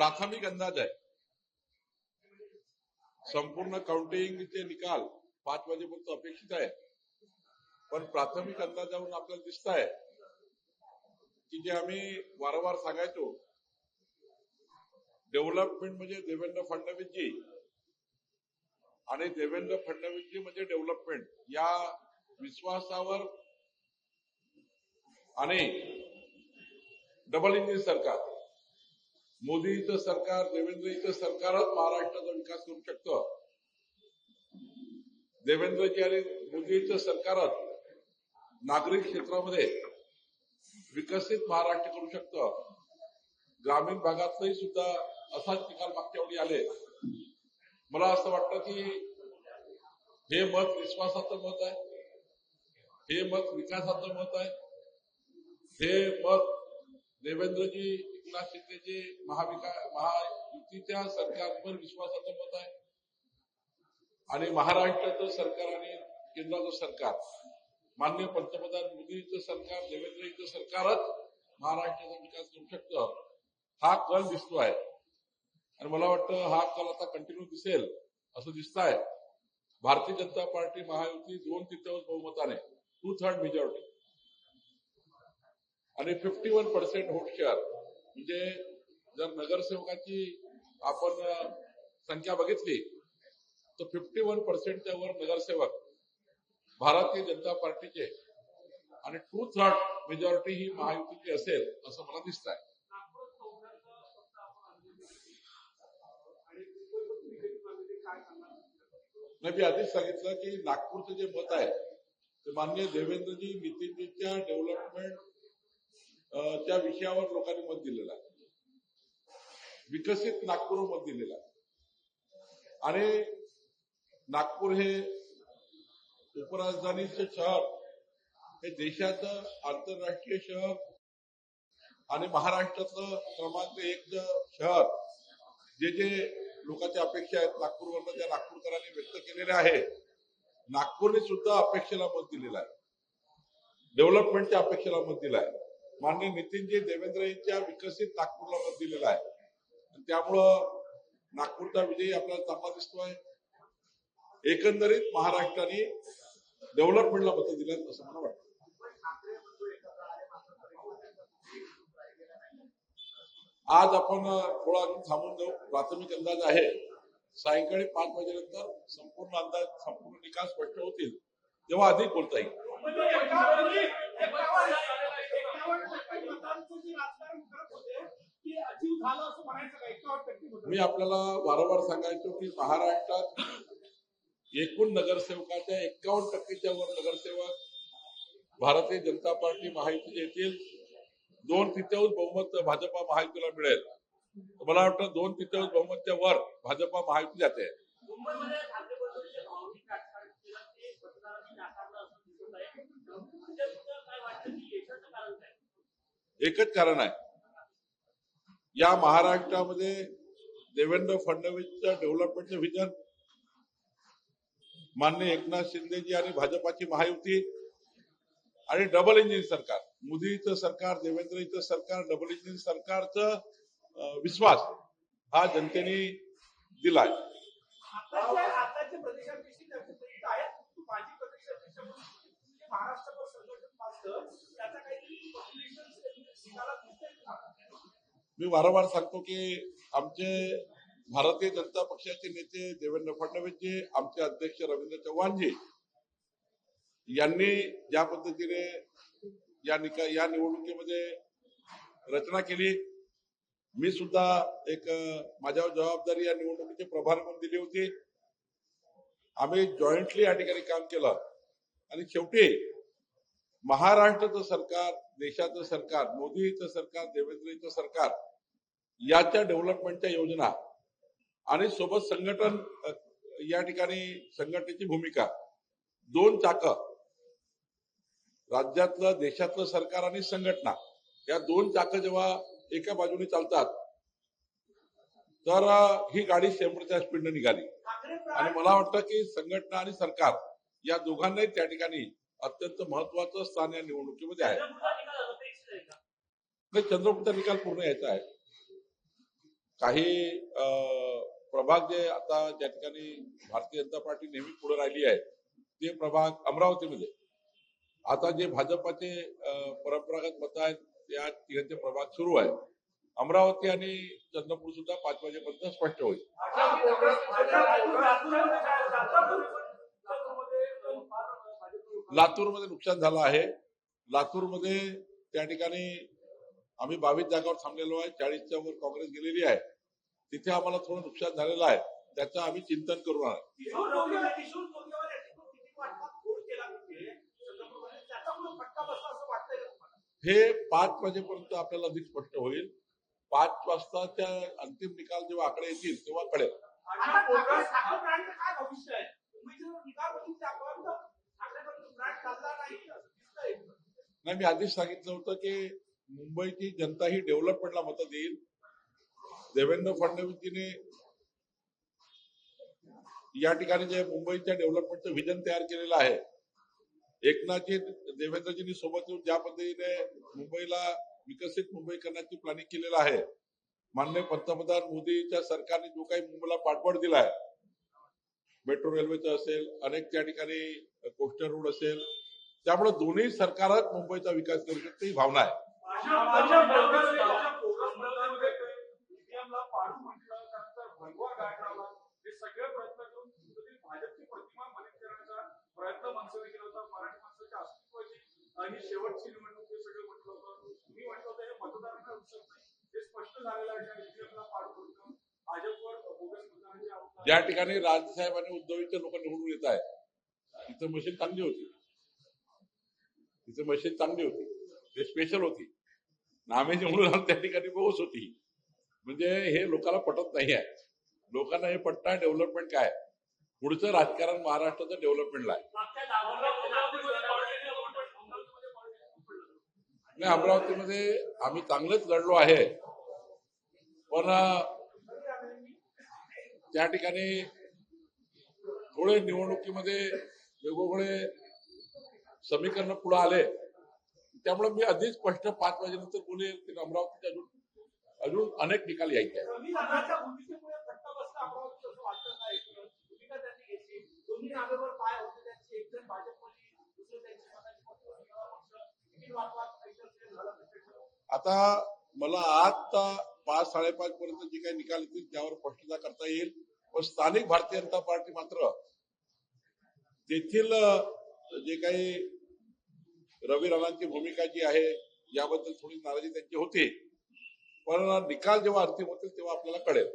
प्राथमिक अंदाज आहे. संपूर्ण काउंटिंगचे निकाल 5 वाजेपर्यंत अपेक्षित आहे. पण प्राथमिक अंदाजावरून आपल्याला दिसत आहे की जे आम्ही वारंवार सांगायचो, डेव्हलपमेंट म्हणजे देवेंद्र फडणवीसजी आणि देवेंद्र फडणवीसजी म्हणजे डेव्हलपमेंट, या विश्वासावर आणि डबल इंजिन सरकार, मोदीचं सरकार, देवेंद्रजीचं सरकारच महाराष्ट्राचा विकास करू शकतं. देवेंद्रजी आणि मोदीचं सरकारच नागरिक क्षेत्रामध्ये विकसित महाराष्ट्र करू शकतं. ग्रामीण भागातही सुद्धा असाच निकाल मागच्या वेळी आले. मला असं वाटतं की हे मत विश्वासाचं मत आहे, हे मत विकासाचं मत आहे, हे मत देवेंद्रजी एकनाथ शिंदेजी महायुतीच्या सरकारवर विश्वासाचं मत आहे. आणि महाराष्ट्राचं सरकार आणि केंद्राचं सरकार, माननीय पंतप्रधान मोदीचं सरकार, देवेंद्रजीचं सरकारच महाराष्ट्राचा विकास करू शकतं, हा कल दिसतो आहे. आणि मला वाटतं हा कल आता कंटिन्यू दिसेल असं दिसत आहे. भारतीय जनता पार्टी महायुती 2/3 बहुमताने 2/3 मेजॉरिटी आणि 51% व्होट शेअर, म्हणजे जर नगरसेवकाची आपण संख्या बघितली तर 51%च्या वर नगरसेवक भारतीय जनता पार्टीचे आणि 2/3 मेजॉरिटी ही महायुतीची असेल असं मला दिसत आहे. नाही, मी आधीच सांगितलं की नागपूरचं जे मत आहे ते माननीय देवेंद्रजी नितीनजीच्या डेव्हलपमेंट त्या विषयावर लोकांनी मत दिलेलं आहे. विकसित नागपूर मत दिलेलं आहे. आणि नागपूर हे उपराजधानीचं शहर, हे देशाचं आंतरराष्ट्रीय शहर आणि महाराष्ट्रातलं क्रमांक 1 शहर, जे लोकांच्या अपेक्षा आहेत नागपूरवरनं, त्या नागपूरकरांनी व्यक्त केलेल्या आहे. नागपूरने सुद्धा अपेक्षेला मत दिलेलं आहे, डेव्हलपमेंटच्या अपेक्षेला मत दिलं आहे. माननीय नितीनजी देवेंद्रजींच्या विकसित नागपूरला मत दिलेलं आहे. त्यामुळं नागपूरचा विजय आपल्याला चांगला दिसतोय. एकंदरीत महाराष्ट्राने डेव्हलपमेंटला मतं दिल्यात असं मला वाटतं. आज आपण थोडा थांबून जाऊ. प्राथमिक अंदाज आहे, सायंकाळी 5 वाजेनंतर संपूर्ण अंदाज, संपूर्ण निकाल स्पष्ट होतील, तेव्हा अधिक बोलता येईल. मी आपल्याला वारंवार सांगायचो की महाराष्ट्रात एकूण नगरसेवकाच्या 51%च्या वर नगरसेवक भारतीय जनता पार्टी महायुतीचे येतील. 2/3 बहुमत भाजपा महायुतीला मिळेल. मला वाटतं 2/3 बहुमतच्या वर भाजपा महायुती जाते. एकच कारण आहे, या महाराष्ट्रामध्ये देवेंद्र फडणवीसचं डेव्हलपमेंटचं व्हिजन, माननीय एकनाथ शिंदेजी आणि भाजपाची महायुती आणि डबल इंजिन सरकार, मोदीचं सरकार, देवेंद्रजीचं सरकार, डबल इंजिन सरकारचं विश्वास हा जनतेने दिलाय. मी वारंवार सांगतो की आमचे भारतीय जनता पक्षाचे नेते देवेंद्र फडणवीसजी, आमचे अध्यक्ष रवींद्र चव्हाणजी यांनी ज्या पद्धतीने या निवडणुकीमध्ये रचना केली, मी सुद्धा एक माझ्यावर जबाबदारी या निवडणुकीचे प्रभार म्हणून दिली होती. आम्ही जॉईंटली या ठिकाणी काम केलं आणि शेवटी महाराष्ट्राचं सरकार, देशाचं सरकार, मोदीचं सरकार, देवेंद्रजीचं सरकार याच्या डेव्हलपमेंटच्या योजना आणि सोबत संघटन, या ठिकाणी संघटनेची भूमिका, 2 चाकं, राज्यातलं देशातलं सरकार आणि संघटना, या 2 चाकं जेव्हा एका बाजूने चालतात तर ही गाडी 100च्या स्पीडने निघाली. आणि मला वाटतं की संघटना आणि सरकार या दोघांनाही त्या ठिकाणी अत्यंत महत्वाचं स्थान या निवडणुकीमध्ये आहे. चंद्रपूरचा निकाल पूर्ण यायचा आहे. काही प्रभाग जे आता ज्या ठिकाणी भारतीय जनता पार्टी नेहमी पुढे राहिली आहे ते प्रभाग अमरावतीमध्ये आता जे भाजपाचे परंपरागत मत आहेत त्या तिघांचे प्रभाग सुरू आहे. अमरावती आणि चंद्रपूर सुद्धा 5 वाजेपर्यंत स्पष्ट होईल. लातूरमध्ये नुकसान झालं आहे. लातूरमध्ये त्या ठिकाणी आम्ही 22 जागावर थांबलेलो आहे. 40च्या वर काँग्रेस गेलेली आहे. तिथे आम्हाला थोडं नुकसान झालेलं आहे. त्याचं आम्ही चिंतन करू आहे. हे 5 वाजेपर्यंत आपल्याला अधिक स्पष्ट होईल. 5 वाजताच्या अंतिम निकाल जेव्हा आकडे येतील तेव्हा कळेल. नाही, मी आधीच सांगितलं होतं की मुंबईची जनता ही डेव्हलपमेंटला मतं देईल. देवेंद्र फडणवीसजीने या ठिकाणी जे मुंबईच्या डेव्हलपमेंटचं व्हिजन तयार केलेलं आहे, एकनाथजी देवेंद्रजींनी सोबत येऊन ज्या पद्धतीने मुंबईला विकसित मुंबई करण्याची प्लॅनिंग केलेलं आहे, माननीय पंतप्रधान मोदीच्या सरकारने जो काही मुंबईला पाठबळ दिलाय, मेट्रो रेल्वेचं असेल, अनेक त्या ठिकाणी कोस्टल रोड असेल, त्यामुळे दोन्ही सरकारच मुंबईचा विकास करू शकते ही भावना आहे. शेवटची निवडणूक हे सगळं म्हटलं होतं. तुम्ही म्हटलं होतं हे मतदारांना दिसत नाही. हे स्पष्ट झालेलं आहे. ईव्हीएमला पाडून भाजपवर बोगस मतदारांची ज्या ठिकाणी राजसाहेब आणि उद्धवचे लोक निवडून येत आहेत तिथं मशीन चांगली होती. तिथं मशीन चांगली होती, ते स्पेशल होती. नामे निवडून त्या ठिकाणी बोगस होती. म्हणजे हे लोकांना पटत नाही आहे. लोकांना हे पटत आहे डेव्हलपमेंट काय, पुढचं राजकारण महाराष्ट्राचं डेव्हलपमेंटला आहे. नाही, अमरावतीमध्ये आम्ही चांगलंच लढलो आहे, पण त्या ठिकाणी थोडे निवडणुकीमध्ये वेगवेगळे समीकरण पुढे आले, त्यामुळे मी अधिक स्पष्ट 5 वाजेनंतर बोलेल की अमरावतीच्या अजून अनेक निकाल यायचे आहेत. आता मला आता 5-5:30 पर्यंत जे काही निकाल येतील त्यावर स्पष्टता करता येईल. पण स्थानिक भारतीय जनता पार्टी मात्र तेथील जे काही रवी राणांची भूमिका जी आहे याबद्दल थोडी नाराजी त्यांची होती, पण निकाल जेव्हा अंतिम होतील तेव्हा आपल्याला कळेल.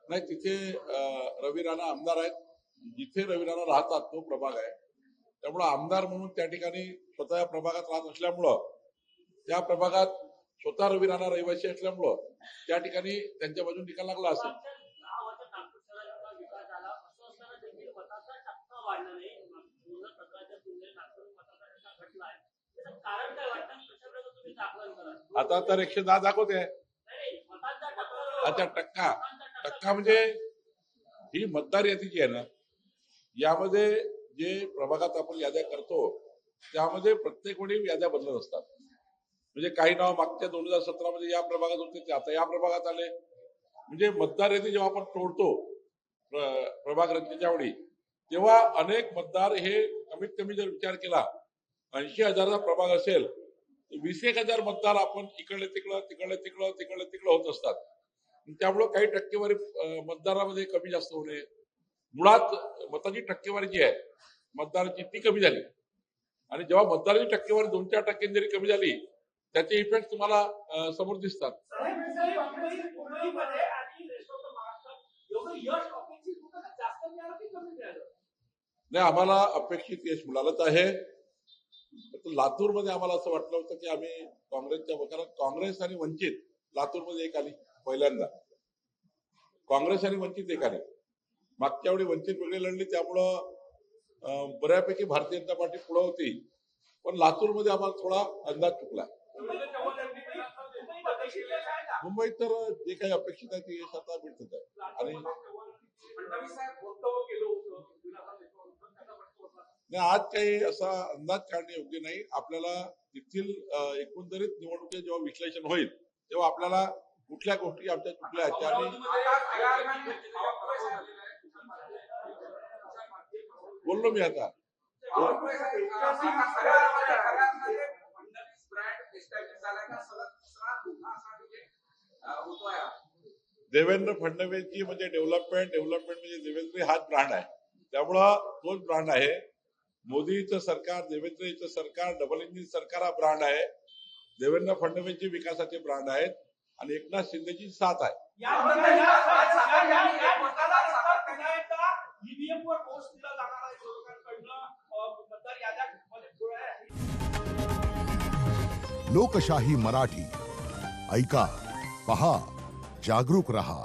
नाही, तिथे रवी राणा आमदार आहेत. जिथे रवी राणा राहतात तो प्रभाग आहे, त्यामुळे आमदार म्हणून त्या ठिकाणी स्वतः प्रभागात राहत असल्यामुळं, त्या प्रभागात स्वतः रवी राणा रहिवासी असल्यामुळं त्या ठिकाणी त्यांच्या बाजून निकाल लागला असेल. आता तर 110 दाखवते. अच्छा, टक्का म्हणजे ही मतदार यादी जी आहे ना, यामध्ये जे प्रभागात आपण याद्या करतो त्यामध्ये प्रत्येक वेळी याद्या बदलत असतात. म्हणजे काही नाव मागच्या 2017 मध्ये या प्रभागात होते ते आता या प्रभागात आले. म्हणजे मतदार यादी जेव्हा आपण तोडतो प्रभाग रचनेच्या वेळी, तेव्हा अनेक मतदार हे कमीत कमी जर विचार केला 80,000चा प्रभाग असेल तर 20,000 मतदार आपण इकडले तिकडं होत असतात. त्यामुळे काही टक्केवारी मतदारामध्ये कमी जास्त होणे, मुळात मताची टक्केवारी जी आहे मतदाराची ती कमी झाली. आणि जेव्हा मतदाराची टक्केवारी 2-4 टक्क्यांनी जरी कमी झाली त्याचे इफेक्ट तुम्हाला समोर दिसतात. नाही, आम्हाला अपेक्षित यश मिळालंच आहे. लातूरमध्ये आम्हाला असं वाटलं होतं की आम्ही काँग्रेसच्या, काँग्रेस आणि वंचित लातूरमध्ये एक आली पहिल्यांदा, काँग्रेस आणि वंचित एक आली. मागच्या वेळी वंचित वेगळी लढली, त्यामुळं बऱ्यापैकी भारतीय जनता पार्टी पुढे होती. पण लातूरमध्ये आम्हाला थोडा अंदाज चुकला. मुंबईत तर जे काही अपेक्षित आहे ते यश आता मिळतच आहे. आणि नाही, आज काही असा अंदाज काढणे योग्य नाही. आपल्याला तेथील एकंदरीत निवडणुकीचे जेव्हा विश्लेषण होईल तेव्हा आपल्याला कुठल्या गोष्टी आमच्या चुकल्या आहेत त्या आम्ही बोललो मी आता. देवेंद्र फडणवीसची म्हणजे डेव्हलपमेंट म्हणजे देवेंद्र हाच ब्रँड आहे. त्यामुळं तोच ब्रँड आहे. मोदीचं सरकार, देवेंद्रचं सरकार, डबल इंजिन सरकार हा ब्रँड आहे. देवेंद्र फडणवीसचे विकासाचे ब्रँड आहेत आणि एकनाथ शिंदेची साथ आहे. ईव्हीएम वर दोष दिला जाणार आहे विरोधकांकडनं, मतदार याद्यांमध्ये घोळ आहे. लोकशाही मराठी ऐका, पहा, जागरूक रहा.